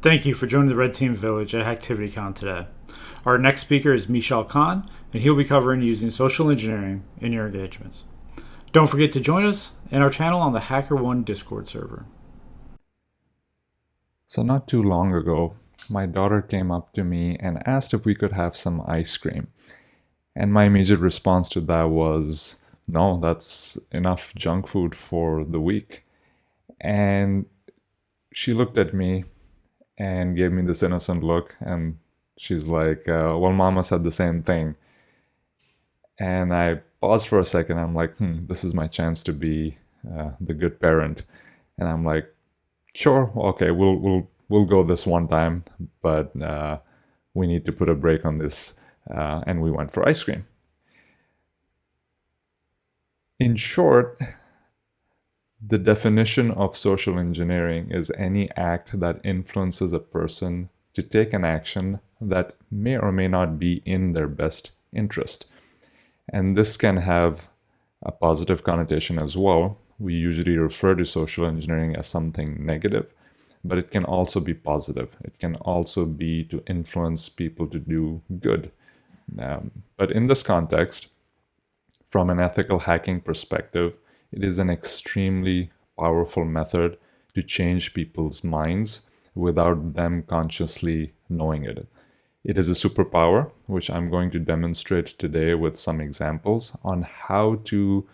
Thank you for joining the Red Team Village at ActivityCon today. Our next speaker is Mishaal Khan, and he'll be covering using social engineering in your engagements. Don't forget to join us and our channel on the HackerOne Discord server. So not too long ago, my daughter came up to me and asked if we could have some ice cream. And my immediate response to that was, no, that's enough junk food for the week. And she looked at me and gave me this innocent look, and she's like, well, Mama said the same thing. And I paused for a second. I'm like, this is my chance to be the good parent. And I'm like, sure, okay, we'll go this one time, but we need to put a break on this. And we went for ice cream. In short, the definition of social engineering is any act that influences a person to take an action that may or may not be in their best interest. And this can have a positive connotation as well. We usually refer to social engineering as something negative, but it can also be positive. It can also be to influence people to do good. But in this context, from an ethical hacking perspective, it is an extremely powerful method to change people's minds without them consciously knowing it. It is a superpower, which I'm going to demonstrate today with some examples on how to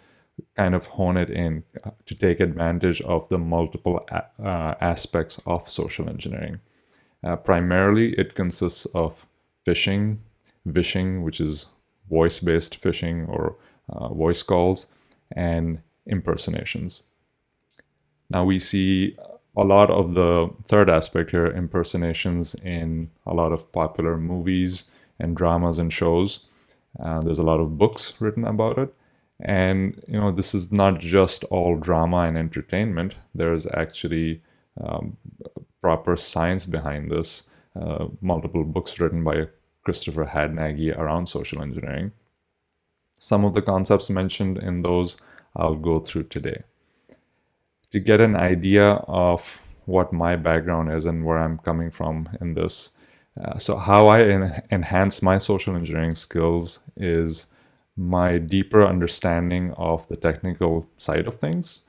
kind of hone it in to take advantage of the multiple aspects of social engineering. Primarily, it consists of phishing, vishing, which is voice-based phishing or voice calls, and impersonations. Now we see a lot of the third aspect here, impersonations, in a lot of popular movies and dramas and shows. There's a lot of books written about it. And, this is not just all drama and entertainment. There's actually proper science behind this. Multiple books written by Christopher Hadnagy around social engineering. Some of the concepts mentioned in those I'll go through today. To get an idea of what my background is and where I'm coming from in this, so how I enhance my social engineering skills is my deeper understanding of the technical side of things.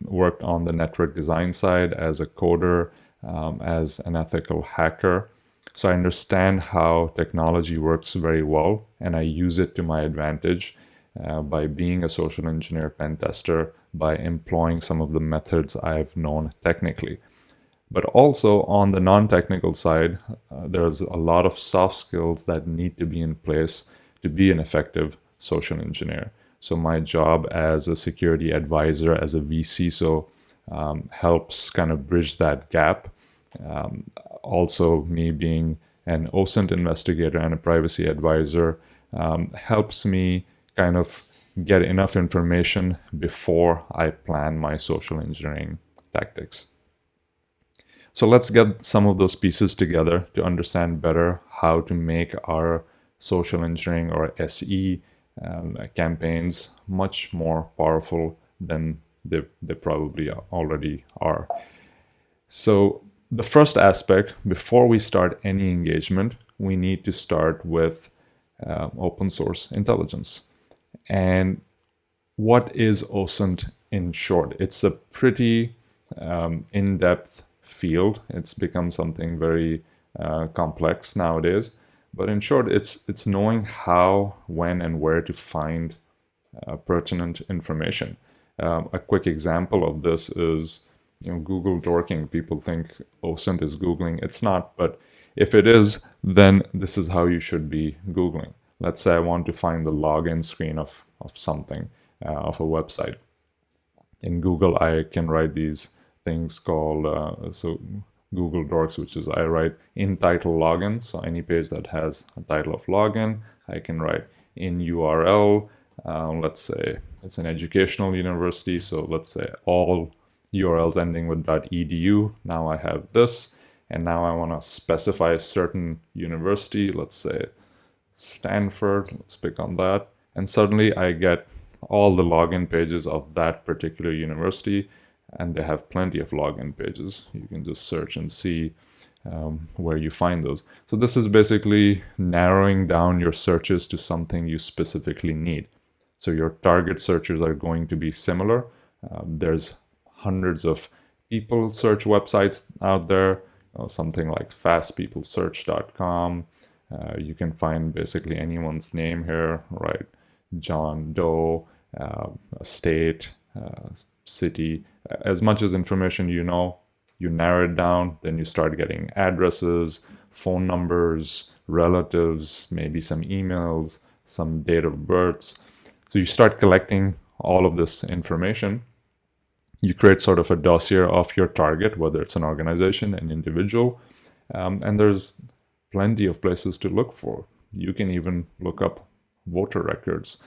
Worked on the network design side as a coder, as an ethical hacker. So I understand how technology works very well, and I use it to my advantage by being a social engineer pen tester, by employing some of the methods I've known technically. But also on the non-technical side, there's a lot of soft skills that need to be in place to be an effective social engineer. So my job as a security advisor, as a vCISO, helps kind of bridge that gap. Also, me being an OSINT investigator and a privacy advisor helps me kind of get enough information before I plan my social engineering tactics. So let's get some of those pieces together to understand better how to make our social engineering or SE campaigns much more powerful than they probably already are. So the first aspect, before we start any engagement, we need to start with open source intelligence. And what is OSINT in short? It's a pretty in-depth field. It's become something very complex nowadays. But in short, it's knowing how, when, and where to find pertinent information. A quick example of this is Google dorking. People think OSINT is Googling. It's not, but if it is, then this is how you should be Googling. Let's say I want to find the login screen of something, of a website. In Google, I can write these things called, Google Docs, which is I write in title login. So any page that has a title of login, I can write in URL. Let's say it's an educational university. So let's say all URLs ending with .edu. Now I have this, and now I want to specify a certain university. Let's say Stanford. Let's pick on that. And suddenly I get all the login pages of that particular university and they have plenty of login pages. You can just search and see where you find those. So this is basically narrowing down your searches to something you specifically need. So your target searches are going to be similar. There's hundreds of people search websites out there, something like fastpeoplesearch.com. You can find basically anyone's name here, right? John Doe, a state, city, as much as information you know, you narrow it down, then you start getting addresses, phone numbers, relatives, maybe some emails, some date of births. So you start collecting all of this information. You create sort of a dossier of your target, whether it's an organization, an individual, and there's plenty of places to look for. You can even look up voter records.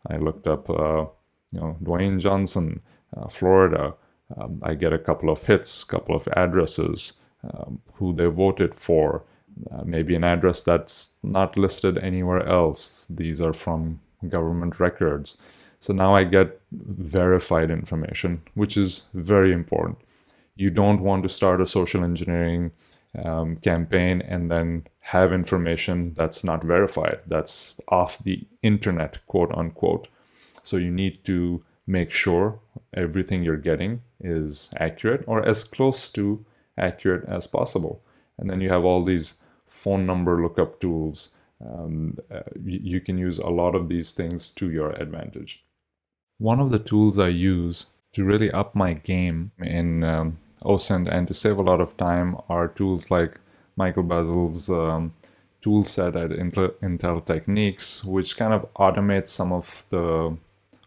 I looked up, Dwayne Johnson, Florida. I get a couple of hits, couple of addresses, who they voted for, maybe an address that's not listed anywhere else. These are from government records. So now I get verified information, which is very important. You don't want to start a social engineering campaign and then have information that's not verified, that's off the internet, quote unquote. So you need to make sure everything you're getting is accurate or as close to accurate as possible. And then you have all these phone number lookup tools. You can use a lot of these things to your advantage. One of the tools I use to really up my game in OSINT and to save a lot of time are tools like Michael Basil's tool set at Intel Techniques, which kind of automates some of the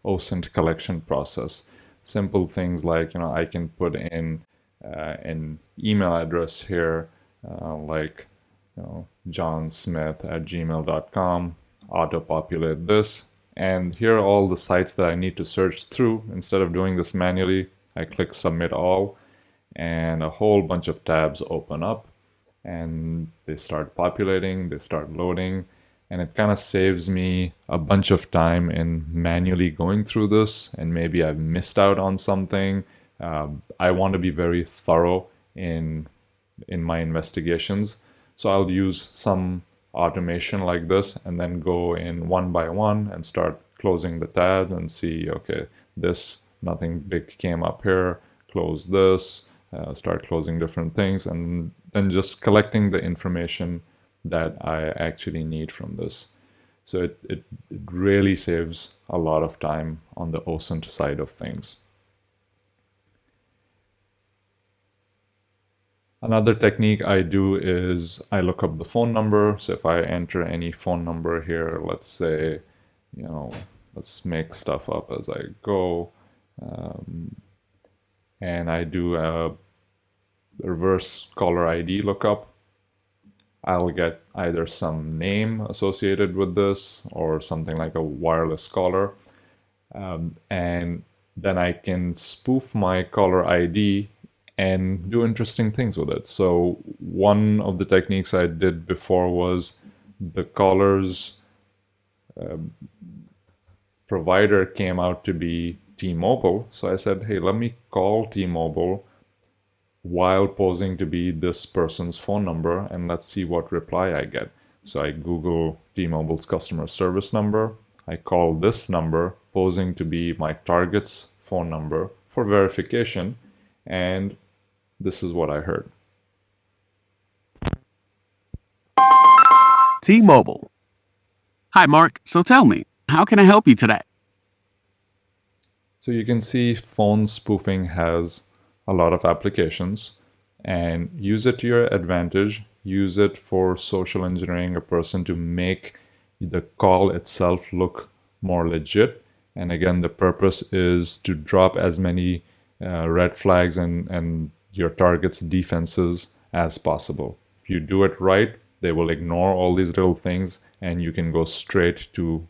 OSINT collection process. Simple things like, I can put in an email address here, like johnsmith@gmail.com, auto-populate this, and here are all the sites that I need to search through. Instead of doing this manually, I click submit all, and a whole bunch of tabs open up, and they start populating, they start loading, and it kind of saves me a bunch of time in manually going through this, and maybe I've missed out on something. I want to be very thorough in my investigations, so I'll use some automation like this and then go in one by one and start closing the tab and see, okay, this, nothing big came up here, close this, start closing different things, and then just collecting the information that I actually need from this. So it really saves a lot of time on the OSINT side of things. Another technique I do is I look up the phone number. So if I enter any phone number here, let's say, let's make stuff up as I go, and I do a reverse caller ID lookup, I'll get either some name associated with this or something like a wireless caller, and then I can spoof my caller ID and do interesting things with it. So one of the techniques I did before was the caller's provider came out to be T-Mobile. So I said, hey, let me call T-Mobile while posing to be this person's phone number, and let's see what reply I get. So I Google T-Mobile's customer service number. I call this number posing to be my target's phone number for verification, and this is what I heard. T-Mobile. Hi, Mark. So tell me, how can I help you today? So you can see phone spoofing has a lot of applications, and use it to your advantage. Use it for social engineering a person to make the call itself look more legit. And again, the purpose is to drop as many red flags and your target's defenses as possible. If you do it right, they will ignore all these little things, and you can go straight to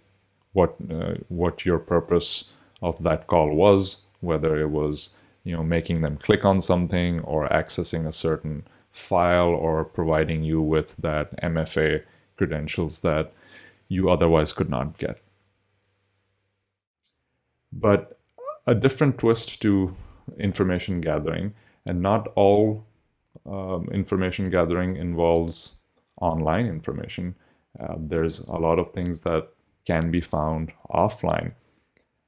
what your purpose of that call was, whether it was making them click on something or accessing a certain file or providing you with that MFA credentials that you otherwise could not get. But a different twist to information gathering, and not all information gathering involves online information. There's a lot of things that can be found offline.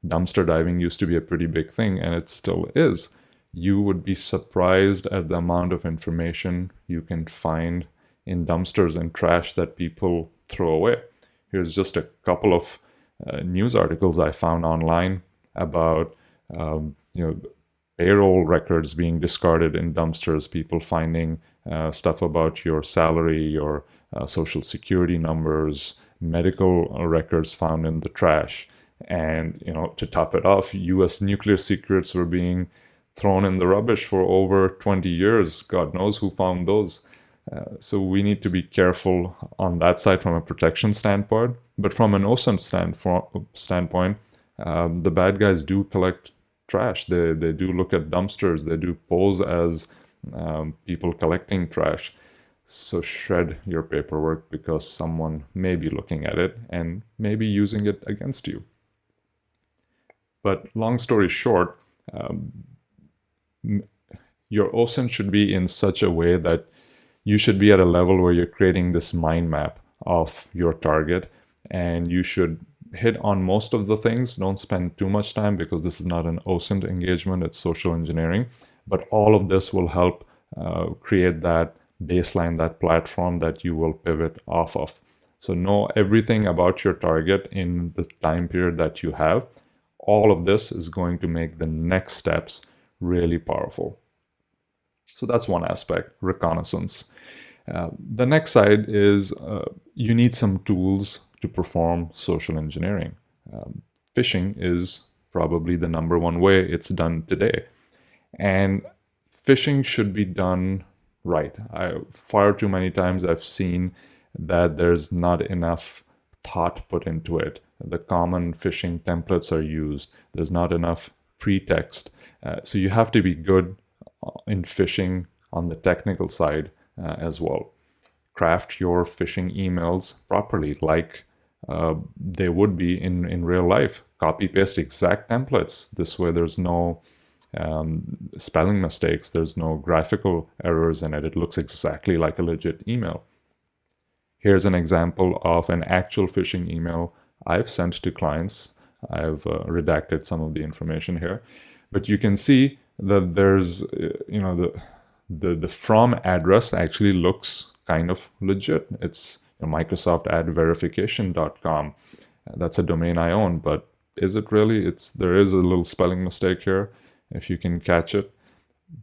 Dumpster diving used to be a pretty big thing, and it still is. You would be surprised at the amount of information you can find in dumpsters and trash that people throw away. Here's just a couple of news articles I found online about payroll records being discarded in dumpsters, people finding stuff about your salary, your social security numbers, medical records found in the trash. And, to top it off, US nuclear secrets were being thrown in the rubbish for over 20 years. God knows who found those. So we need to be careful on that side from a protection standpoint. But from an OSINT standpoint, the bad guys do collect trash. They do look at dumpsters. They do pose as people collecting trash. So shred your paperwork, because someone may be looking at it and maybe using it against you. But long story short, your OSINT should be in such a way that you should be at a level where you're creating this mind map of your target, and you should hit on most of the things. Don't spend too much time, because this is not an OSINT engagement, it's social engineering. But all of this will help create that baseline, that platform that you will pivot off of. So know everything about your target in the time period that you have. All of this is going to make the next steps really powerful. So that's one aspect, reconnaissance. The next side is you need some tools to perform social engineering. Phishing is probably the number one way it's done today. And phishing should be done right. Far too many times I've seen that there's not enough thought put into it. The common phishing templates are used. There's not enough pretext. So you have to be good in phishing on the technical side as well. Craft your phishing emails properly, like they would be in real life. Copy paste exact templates. This way there's no spelling mistakes, there's no graphical errors in it. It looks exactly like a legit email. Here's an example of an actual phishing email I've sent to clients. I've redacted some of the information here, but you can see that there's, the from address actually looks kind of legit. It's microsoftadverification.com. That's a domain I own, but is it really? There is a little spelling mistake here, if you can catch it.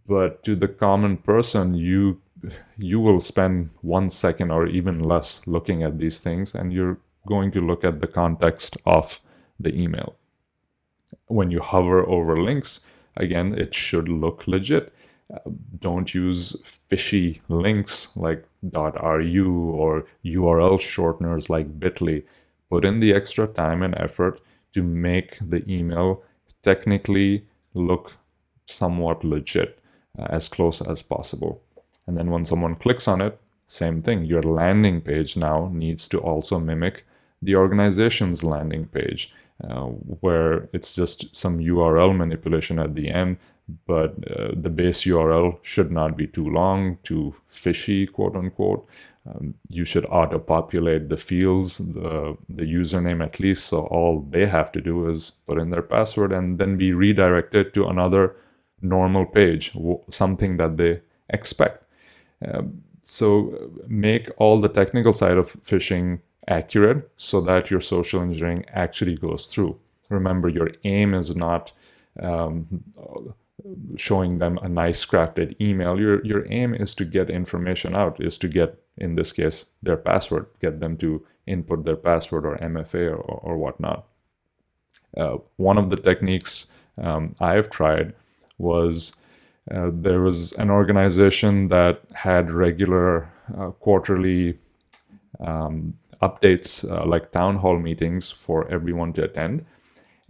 But to the common person, you will spend 1 second or even less looking at these things, and you're going to look at the context of the email. When you hover over links, again, it should look legit. Don't use fishy links like .ru or URL shorteners like bit.ly. Put in the extra time and effort to make the email technically look somewhat legit, as close as possible. And then when someone clicks on it, same thing. Your landing page now needs to also mimic the organization's landing page, where it's just some URL manipulation at the end, but the base URL should not be too long, too fishy, quote unquote. You should auto-populate the fields, the username at least, so all they have to do is put in their password and then be redirected to another normal page, something that they expect. So make all the technical side of phishing accurate so that your social engineering actually goes through. Remember, your aim is not showing them a nice crafted email. Your aim is to get information out, is to get, in this case, their password, get them to input their password or MFA or whatnot. One of the techniques I've tried was there was an organization that had regular quarterly updates, like town hall meetings for everyone to attend.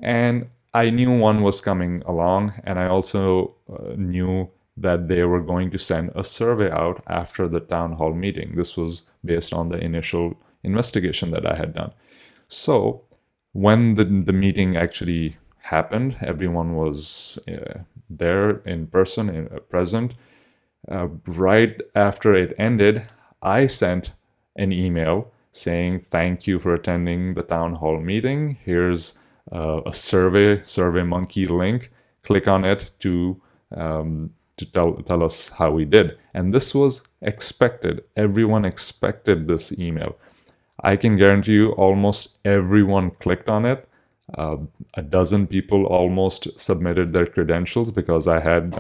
And I knew one was coming along, and I also knew that they were going to send a survey out after the town hall meeting. This was based on the initial investigation that I had done. So when the meeting actually happened, everyone was there in person, present. Right after it ended, I sent an email saying, thank you for attending the town hall meeting. Here's a SurveyMonkey link. Click on it to tell us how we did. And this was expected. Everyone expected this email. I can guarantee you almost everyone clicked on it. A dozen people almost submitted their credentials because I had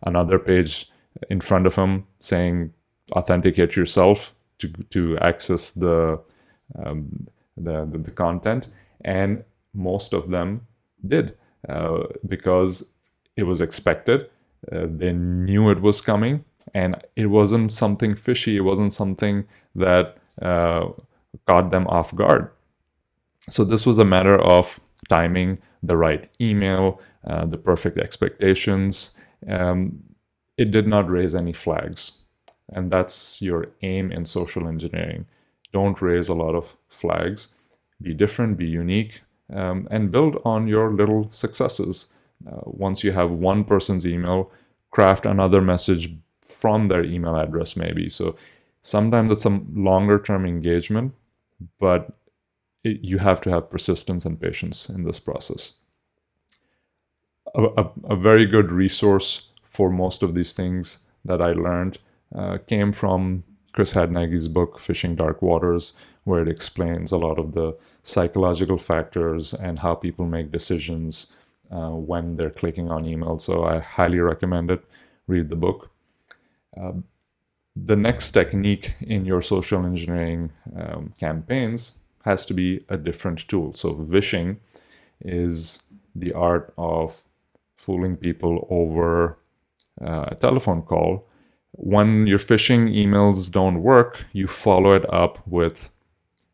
another page in front of them saying authenticate yourself to access the content, and most of them did because it was expected. They knew it was coming, and it wasn't something fishy. It wasn't something that caught them off guard. So this was a matter of timing, the right email, the perfect expectations. It did not raise any flags. And that's your aim in social engineering. Don't raise a lot of flags. Be different, be unique, and build on your little successes. Once you have one person's email, craft another message from their email address maybe. So sometimes it's some longer term engagement, but you have to have persistence and patience in this process. A very good resource for most of these things that I learned came from Chris Hadnagy's book, Phishing Dark Waters, where it explains a lot of the psychological factors and how people make decisions when they're clicking on email. So I highly recommend it. Read the book. The next technique in your social engineering campaigns has to be a different tool. So phishing is the art of fooling people over a telephone call. When your phishing emails don't work, you follow it up with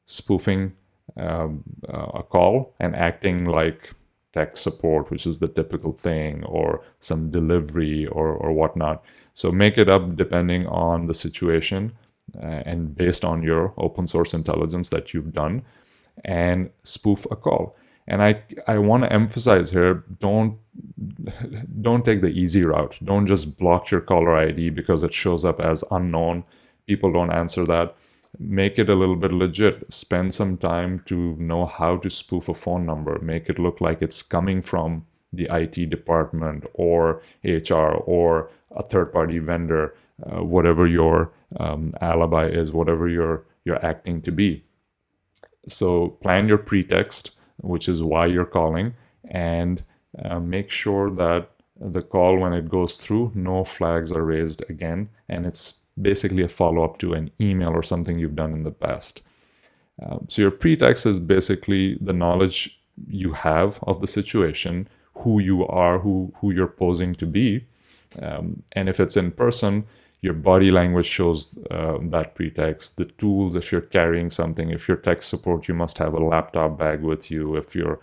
spoofing a call and acting like tech support, which is the typical thing, or some delivery or whatnot. So make it up depending on the situation and based on your open source intelligence that you've done, and spoof a call. And I want to emphasize here, don't take the easy route. Don't just block your caller ID because it shows up as unknown. People don't answer that. Make it a little bit legit. Spend some time to know how to spoof a phone number. Make it look like it's coming from the IT department or HR or a third-party vendor, whatever your alibi is, whatever you're acting to be. So plan your pretext, which is why you're calling, and make sure that the call, when it goes through, no flags are raised again, and it's basically a follow-up to an email or something you've done in the past. So your pretext is basically the knowledge you have of the situation, who you are, who you're posing to be. And if it's in person, your body language shows that pretext. The tools, if you're carrying something, if you're tech support, you must have a laptop bag with you. If you're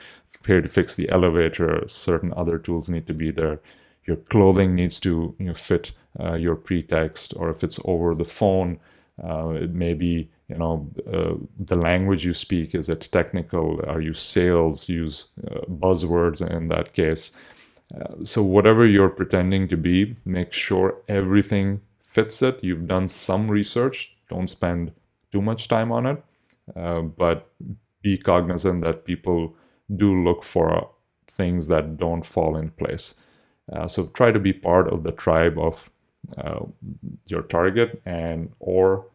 here to fix the elevator, certain other tools need to be there. Your clothing needs to fit your pretext, or if it's over the phone, it may be the language you speak. Is it technical? Are you sales? Use buzzwords in that case. So whatever you're pretending to be, make sure everything fits it. You've done some research. Don't spend too much time on it, but be cognizant that people do look for things that don't fall in place. So try to be part of the tribe of your target or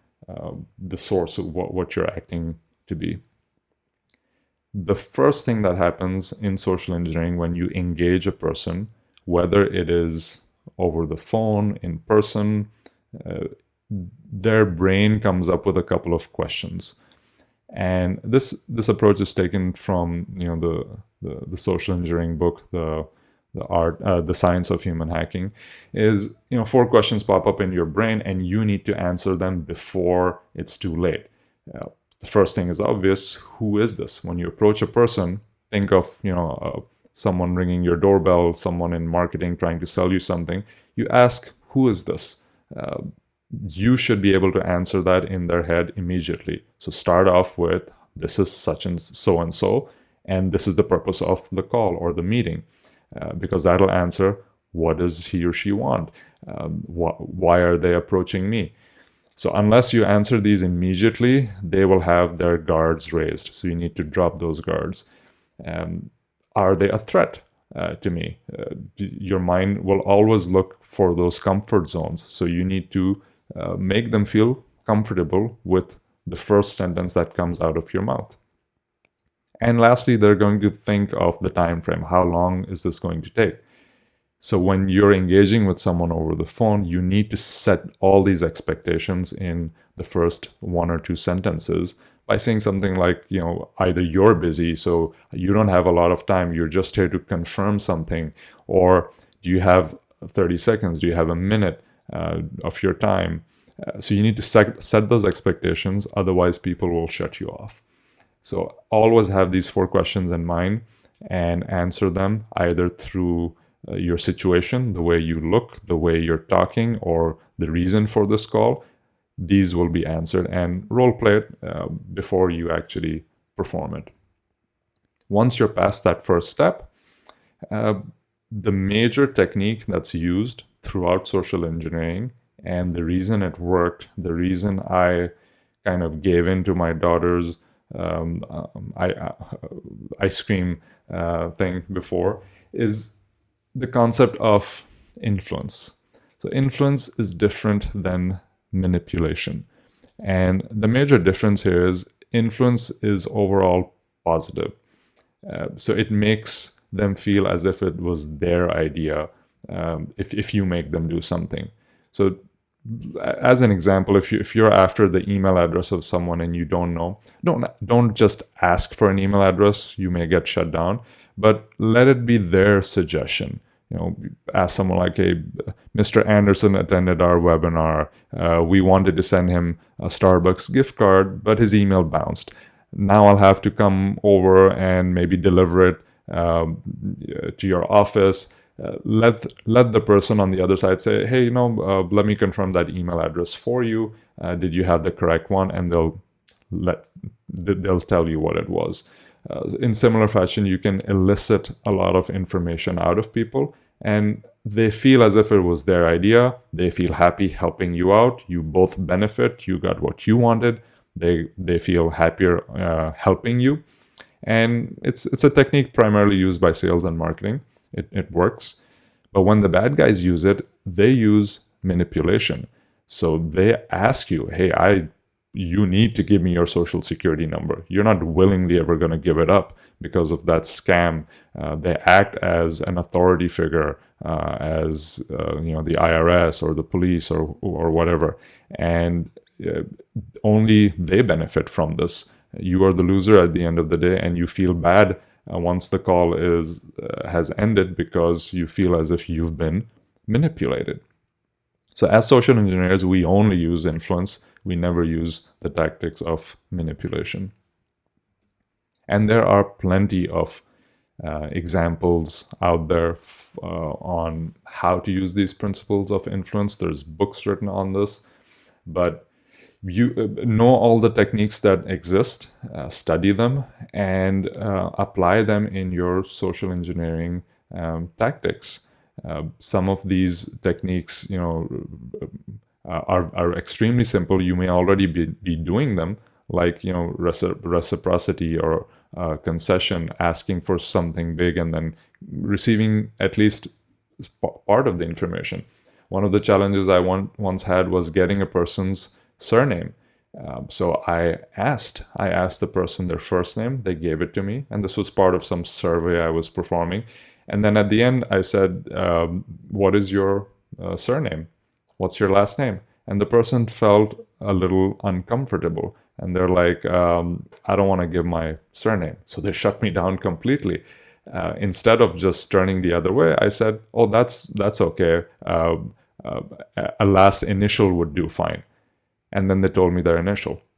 the source of what you're acting to be. The first thing that happens in social engineering when you engage a person, whether it is over the phone, in person, their brain comes up with a couple of questions. And this approach is taken from the social engineering book, the science of human hacking. Is 4 questions pop up in your brain and you need to answer them before it's too late. The first thing is obvious. Who is this? When you approach a person, think of someone ringing your doorbell, someone in marketing trying to sell you something. You ask, who is this? You should be able to answer that in their head immediately. So start off with, this is such and so, and this is the purpose of the call or the meeting, because that'll answer What does he or she want? Why are they approaching me? So unless you answer these immediately, they will have their guards raised. So you need to drop those guards. Are they a threat to me? Your mind will always look for those comfort zones. So you need to make them feel comfortable with the first sentence that comes out of your mouth. And lastly, they're going to think of the time frame. How long is this going to take? So when you're engaging with someone over the phone, you need to set all these expectations in the first one or two sentences by saying something like, either you're busy, so you don't have a lot of time, you're just here to confirm something, or do you have 30 seconds, do you have a minute of your time? So you need to set those expectations, otherwise people will shut you off. So always have these 4 questions in mind and answer them either through your situation, the way you look, the way you're talking, or the reason for this call. These will be answered, and role play it before you actually perform it. Once you're past that first step, the major technique that's used throughout social engineering, and the reason it worked, the reason I kind of gave in to my daughter's ice cream thing before, is the concept of influence. So influence is different than manipulation. And the major difference here is influence is overall positive. So it makes them feel as if it was their idea if you make them do something. So as an example, if you're after the email address of someone and you don't know, don't just ask for an email address. You may get shut down, but let it be their suggestion. Ask someone like, hey, Mr. Anderson attended our webinar. We wanted to send him a Starbucks gift card, but his email bounced. Now I'll have to come over and maybe deliver it to your office. Let the person on the other side say, hey, let me confirm that email address for you. Did you have the correct one? And they'll tell you what it was. In similar fashion, you can elicit a lot of information out of people, and they feel as if it was their idea. They feel happy helping you out. You both benefit. You got what you wanted. They feel happier helping you. And it's a technique primarily used by sales and marketing. It works. But when the bad guys use it, they use manipulation. So they ask you, hey, you need to give me your social security number. You're not willingly ever going to give it up because of that scam. They act as an authority figure, as the IRS or the police or whatever, and only they benefit from this. You are the loser at the end of the day, and you feel bad once the call has ended because you feel as if you've been manipulated. So as social engineers, we only use influence. We never use the tactics of manipulation. And there are plenty of examples out there on how to use these principles of influence. There's books written on this, but you know all the techniques that exist, study them, and apply them in your social engineering tactics. Some of these techniques, are extremely simple. You may already be doing them, like reciprocity or concession, asking for something big and then receiving at least part of the information. One of the challenges I once had was getting a person's surname. So I asked the person their first name. They gave it to me, and this was part of some survey I was performing. And then at the end, I said, what is your surname? What's your last name? And the person felt a little uncomfortable. And they're like, I don't want to give my surname. So they shut me down completely. Instead of just turning the other way, I said, oh, that's okay. A last initial would do fine. And then they told me the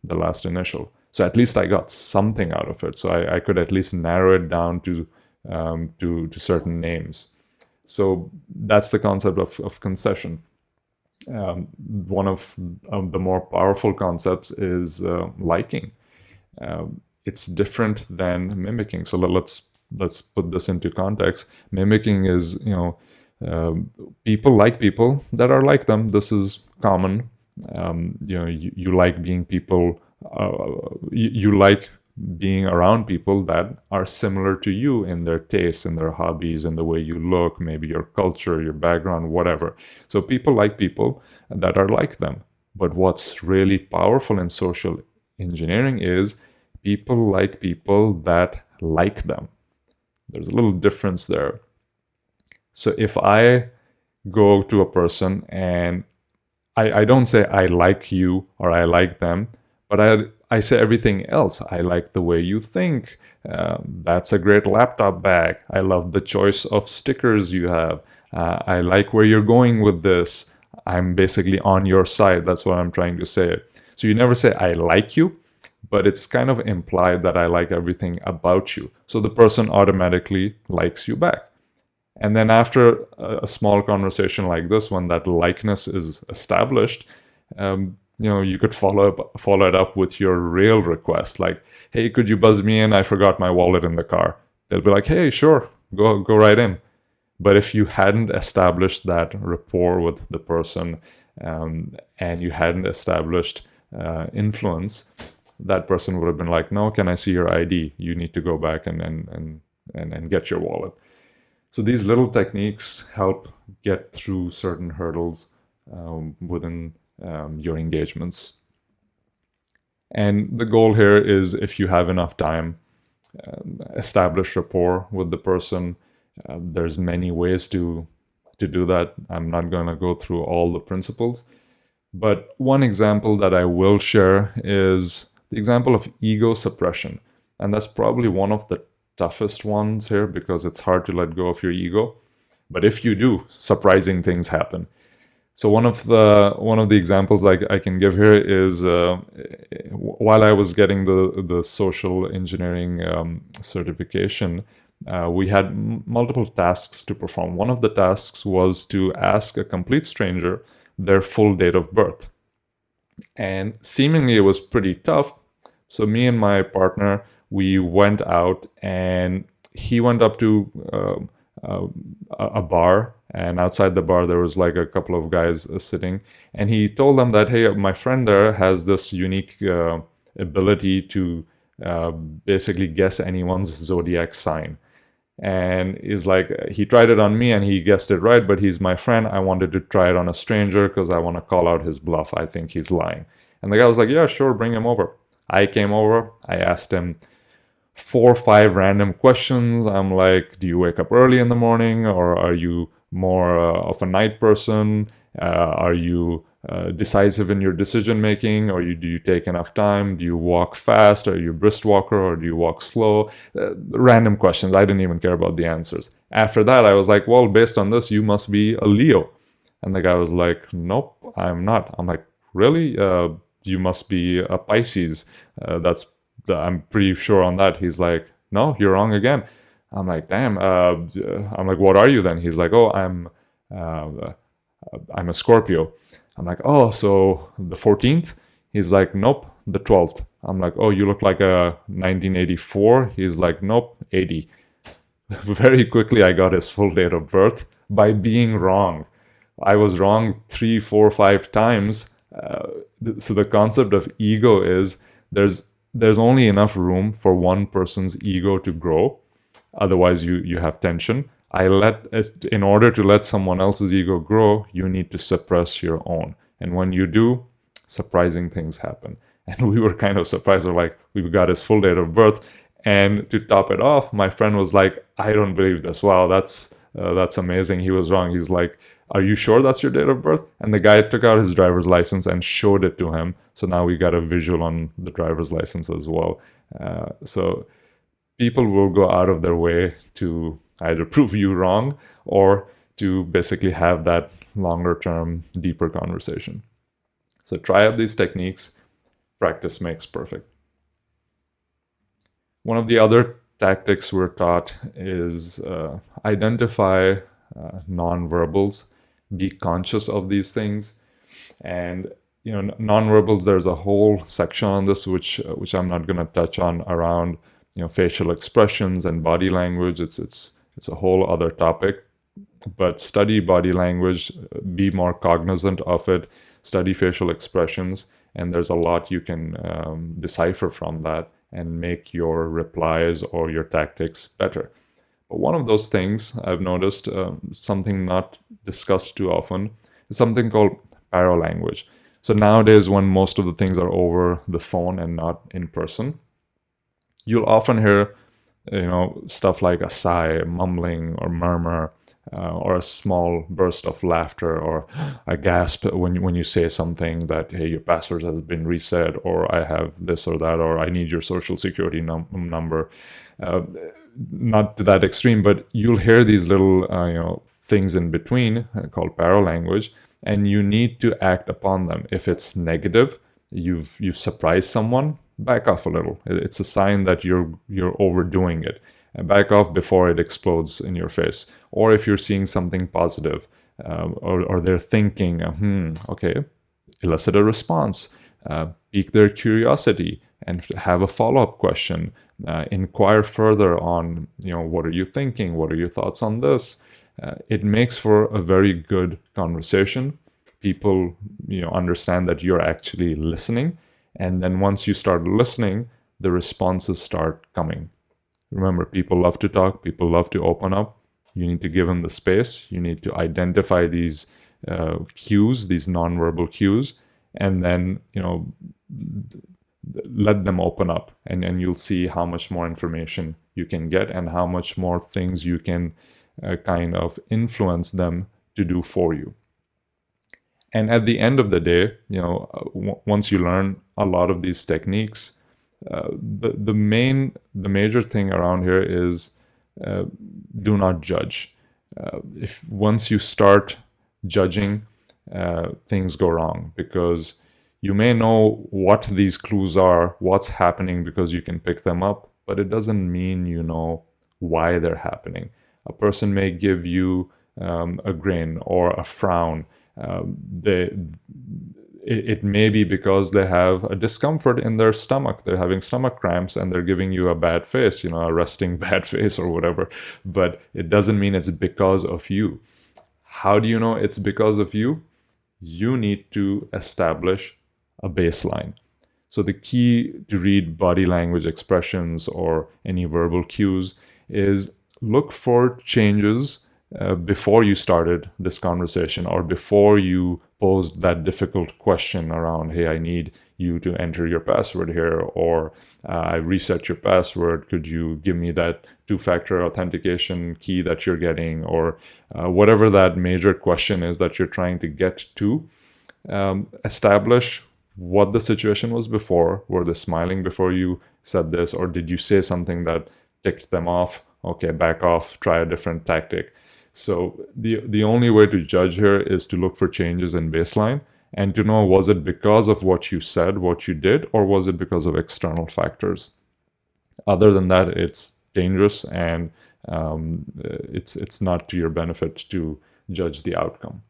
last initial. So at least I got something out of it. So I could at least narrow it down to certain names. So that's the concept of concession. One of the more powerful concepts is liking. It's different than mimicking. So let's put this into context. Mimicking is People like people that are like them. This is common. You like being people. You like being around people that are similar to you in their tastes, in their hobbies, in the way you look, maybe your culture, your background, whatever. So people like people that are like them. But what's really powerful in social engineering is people like people that like them. There's a little difference there. So if I go to a person and I don't say I like you or I like them, but I say everything else. I like the way you think. That's a great laptop bag. I love the choice of stickers you have. I like where you're going with this. I'm basically on your side. That's what I'm trying to say. So you never say I like you, but it's kind of implied that I like everything about you. So the person automatically likes you back. And then after a small conversation like this, when that likeness is established, you could follow it up with your real request, like, "Hey, could you buzz me in? I forgot my wallet in the car." They'll be like, "Hey, sure, go right in." But if you hadn't established that rapport with the person, and you hadn't established influence, that person would have been like, "No, can I see your ID? You need to go back and get your wallet." So these little techniques help get through certain hurdles within your engagements. And the goal here is, if you have enough time, establish rapport with the person. There's many ways to do that. I'm not going to go through all the principles. But one example that I will share is the example of ego suppression. And that's probably one of the toughest ones here, because it's hard to let go of your ego. But if you do, surprising things happen. So one of the examples I can give here is while I was getting the social engineering certification, we had multiple tasks to perform. One of the tasks was to ask a complete stranger their full date of birth. And seemingly it was pretty tough. So me and my partner, we went out, and he went up to a bar, and outside the bar there was like a couple of guys sitting, and he told them that, "Hey, my friend there has this unique ability to basically guess anyone's zodiac sign." And he's like, he tried it on me and he guessed it right, but he's my friend. I wanted to try it on a stranger because I want to call out his bluff. I think he's lying. And the guy was like, "Yeah, sure, bring him over." I came over. I asked him 4 or 5 random questions. I'm like, "Do you wake up early in the morning, or are you more of a night person? Are you decisive in your decision making, or do you take enough time? Do you walk fast? Are you a brisk walker, or do you walk slow?" Random questions. I didn't even care about the answers. After that, I was like, "Well, based on this, you must be a Leo." And the guy was like, "Nope, I'm not." I'm like, "Really? You must be a Pisces. I'm pretty sure on that." He's like, "No, you're wrong again." I'm like, "Damn." I'm like, "What are you then?" He's like, "Oh, I'm a Scorpio." I'm like, "Oh, so the 14th?" He's like, "Nope, the 12th." I'm like, "Oh, you look like a 1984." He's like, "Nope, 80. Very quickly, I got his full date of birth by being wrong. I was wrong 3, 4, 5 times. So the concept of ego is there's only enough room for one person's ego to grow. Otherwise, you have tension. In order to let someone else's ego grow, you need to suppress your own. And when you do, surprising things happen. And we were kind of surprised. We're like, we got his full date of birth. And to top it off, my friend was like, "I don't believe this. Wow, that's amazing." He was wrong. He's like, "Are you sure that's your date of birth?" And the guy took out his driver's license and showed it to him. So now we got a visual on the driver's license as well. So people will go out of their way to either prove you wrong or to basically have that longer term, deeper conversation. So try out these techniques. Practice makes perfect. One of the other tactics we're taught is identify nonverbals, be conscious of these things. And nonverbals, there's a whole section on this which I'm not going to touch on, around facial expressions and body language. It's a whole other topic. but study body language, be more cognizant of it, study facial expressions, and there's a lot you can decipher from that and make your replies or your tactics better. But one of those things I've noticed, something not discussed too often, is something called paralanguage. So nowadays, when most of the things are over the phone and not in person, you'll often hear, stuff like a sigh, mumbling, or murmur, or a small burst of laughter, or a gasp when you say something that, hey, your password has been reset, or I have this or that, or I need your social security number. Not to that extreme, but you'll hear these little, things in between called paralanguage, and you need to act upon them. If it's negative, you've surprised someone, back off a little. It's a sign that you're overdoing it. Back off before it explodes in your face. Or if you're seeing something positive, or they're thinking, okay, elicit a response, pique their curiosity, and have a follow-up question. Inquire further on, what are you thinking? What are your thoughts on this? It makes for a very good conversation. People, understand that you're actually listening. And then once you start listening, the responses start coming. Remember, people love to talk. People love to open up. You need to give them the space. You need to identify these cues, these nonverbal cues, and then, let them open up, and you'll see how much more information you can get and how much more things you can kind of influence them to do for you. And at the end of the day, once you learn a lot of these techniques, the major thing around here is do not judge. If once you start judging, things go wrong, because you may know what these clues are, what's happening, because you can pick them up, but it doesn't mean you know why they're happening. A person may give you a grin or a frown. It may be because they have a discomfort in their stomach. They're having stomach cramps and they're giving you a bad face, a resting bad face or whatever. But it doesn't mean it's because of you. How do you know it's because of you? You need to establish a baseline. So the key to read body language expressions or any verbal cues is look for changes before you started this conversation, or before you posed that difficult question around, hey, I need you to enter your password here, or I reset your password, could you give me that two-factor authentication key that you're getting, or whatever that major question is that you're trying to get to. Establish what the situation was before. Were they smiling before you said this, or did you say something that ticked them off? Okay, back off, try a different tactic. So the only way to judge here is to look for changes in baseline and to know, was it because of what you said, what you did, or was it because of external factors? Other than that, it's dangerous, and it's not to your benefit to judge the outcome.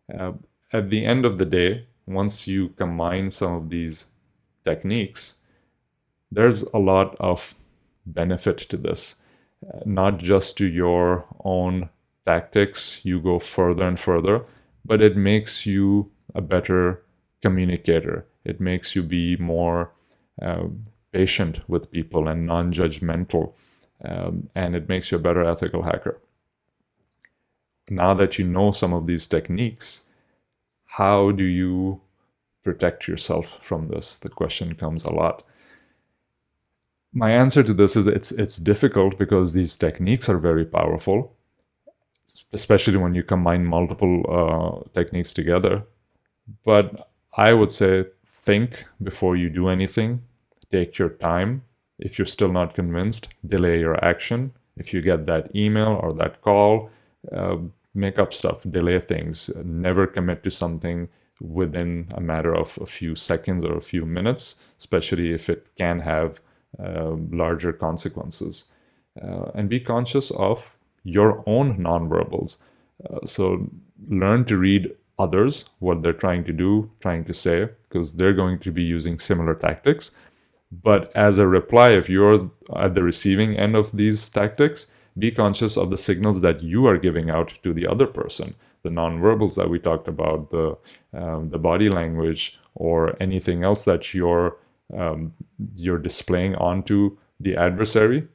At the end of the day, once you combine some of these techniques, there's a lot of benefit to this. Not just to your own tactics, you go further and further, but it makes you a better communicator. It makes you be more patient with people and non-judgmental, and it makes you a better ethical hacker. Now that you know some of these techniques, how do you protect yourself from this? The question comes a lot. My answer to this is it's difficult, because these techniques are very powerful, especially when you combine multiple techniques together. But I would say think before you do anything. Take your time. If you're still not convinced, delay your action. If you get that email or that call, make up stuff, delay things. Never commit to something within a matter of a few seconds or a few minutes, especially if it can have larger consequences. And be conscious of your own nonverbals. So learn to read others, what they're trying to do, trying to say, because they're going to be using similar tactics. But as a reply, if you're at the receiving end of these tactics, Be conscious of the signals that you are giving out to the other person, the nonverbals that we talked about, the body language, or anything else that you're displaying onto the adversary.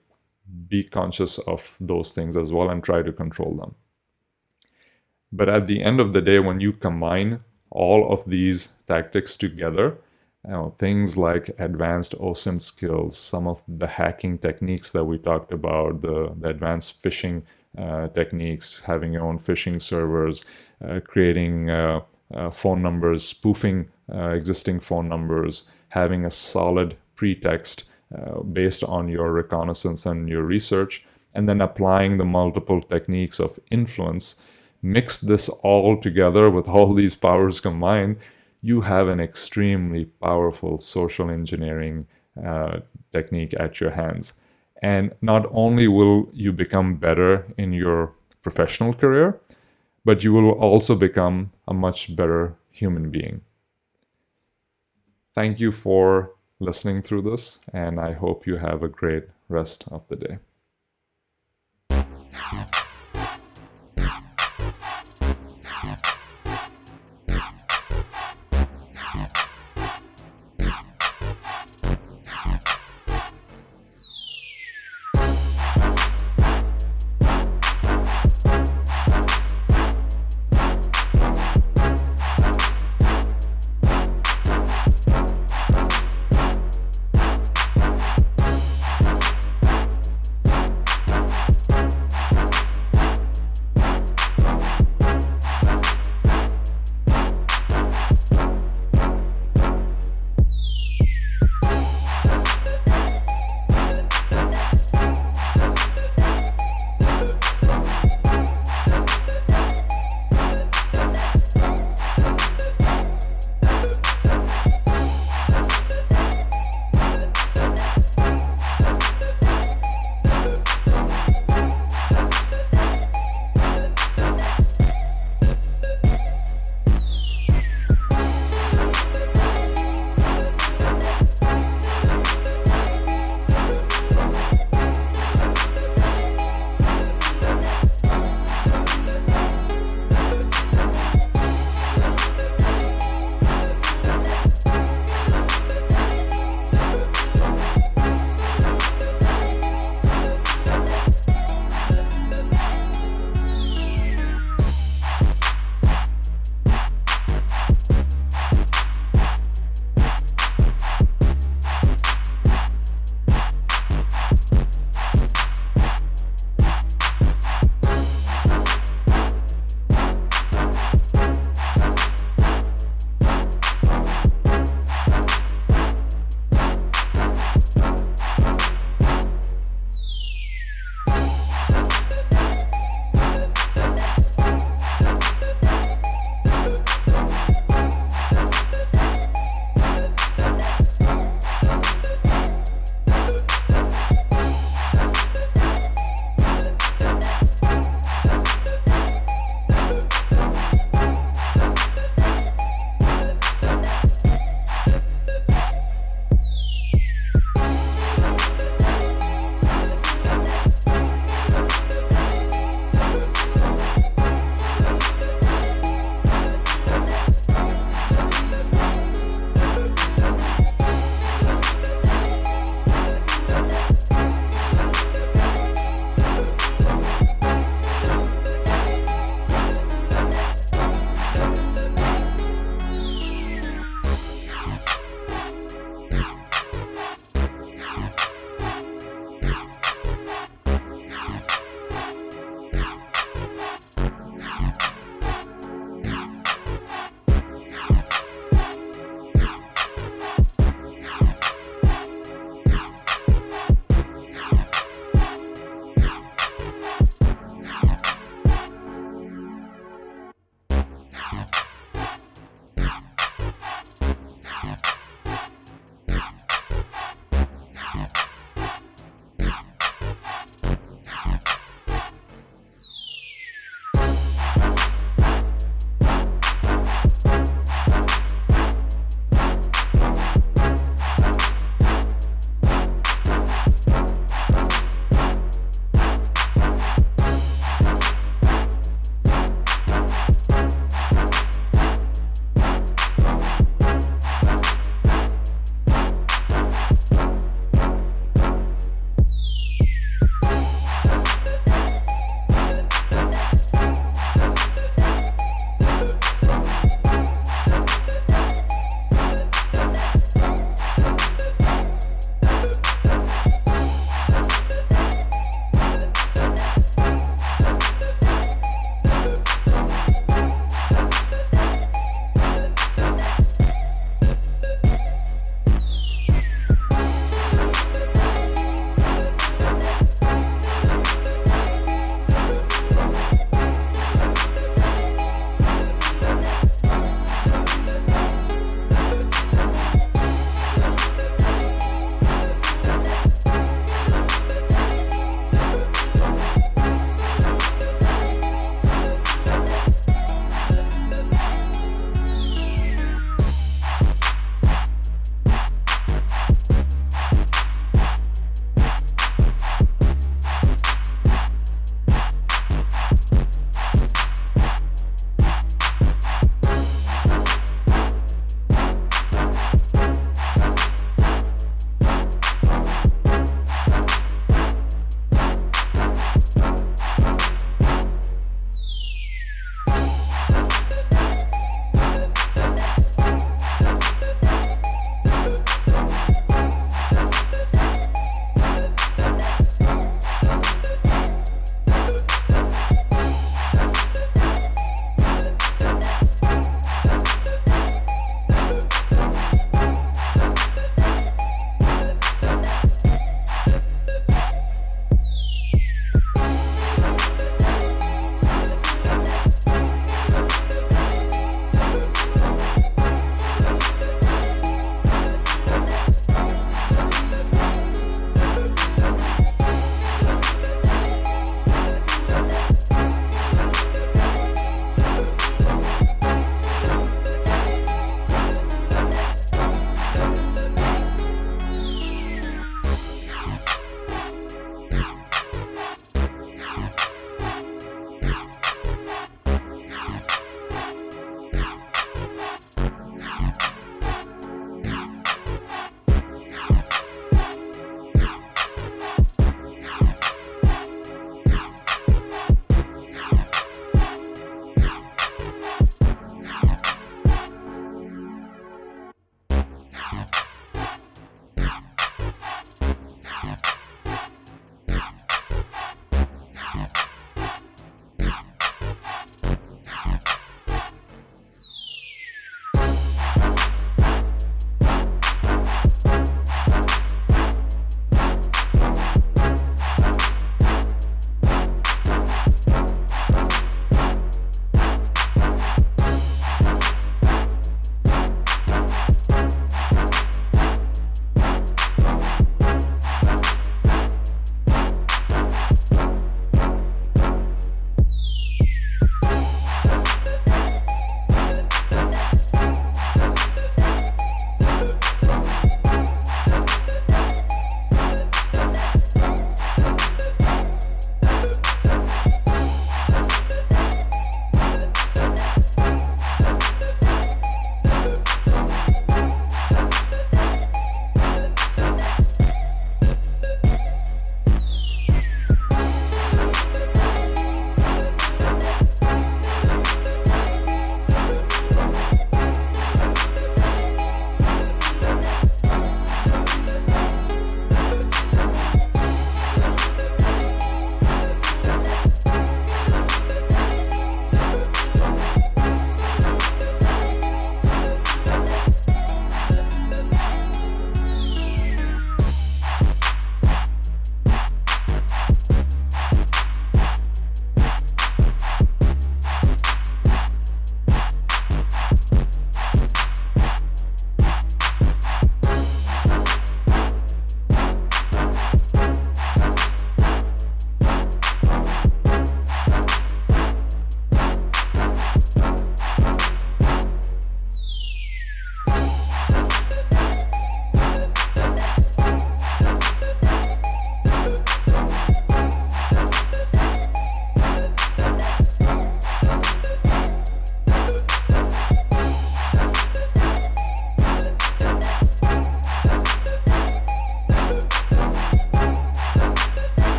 Be conscious of those things as well and try to control them. But at the end of the day, when you combine all of these tactics together, things like advanced OSINT skills, some of the hacking techniques that we talked about, the advanced phishing techniques, having your own phishing servers, creating phone numbers, spoofing existing phone numbers, having a solid pretext based on your reconnaissance and your research, and then applying the multiple techniques of influence. Mix this all together with all these powers combined, you have an extremely powerful social engineering technique at your hands. And not only will you become better in your professional career, but you will also become a much better human being. Thank you for listening through this, and I hope you have a great rest of the day.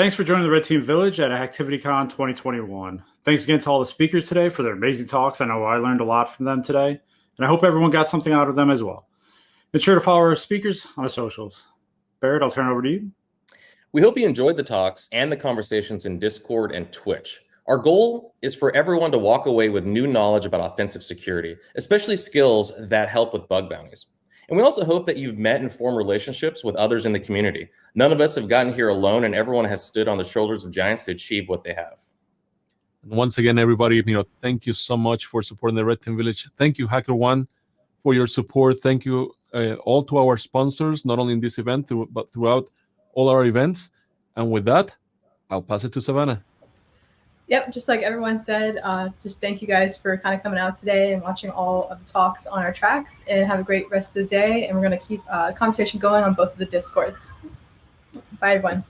Thanks for joining the Red Team Village at ActivityCon 2021. Thanks again to all the speakers today for their amazing talks. I know I learned a lot from them today, and I hope everyone got something out of them as well. Be sure to follow our speakers on the socials. Barrett, I'll turn it over to you. We hope you enjoyed the talks and the conversations in Discord and Twitch. Our goal is for everyone to walk away with new knowledge about offensive security, especially skills that help with bug bounties. And we also hope that you've met and formed relationships with others in the community. None of us have gotten here alone, and everyone has stood on the shoulders of giants to achieve what they have. And once again, everybody, thank you so much for supporting the Red Team Village. Thank you, HackerOne, for your support. Thank you all to our sponsors, not only in this event, but throughout all our events. And with that, I'll pass it to Savannah. Yep, just like everyone said, just thank you guys for kind of coming out today and watching all of the talks on our tracks, and have a great rest of the day. And we're going to keep conversation going on both of the Discords. Bye, everyone.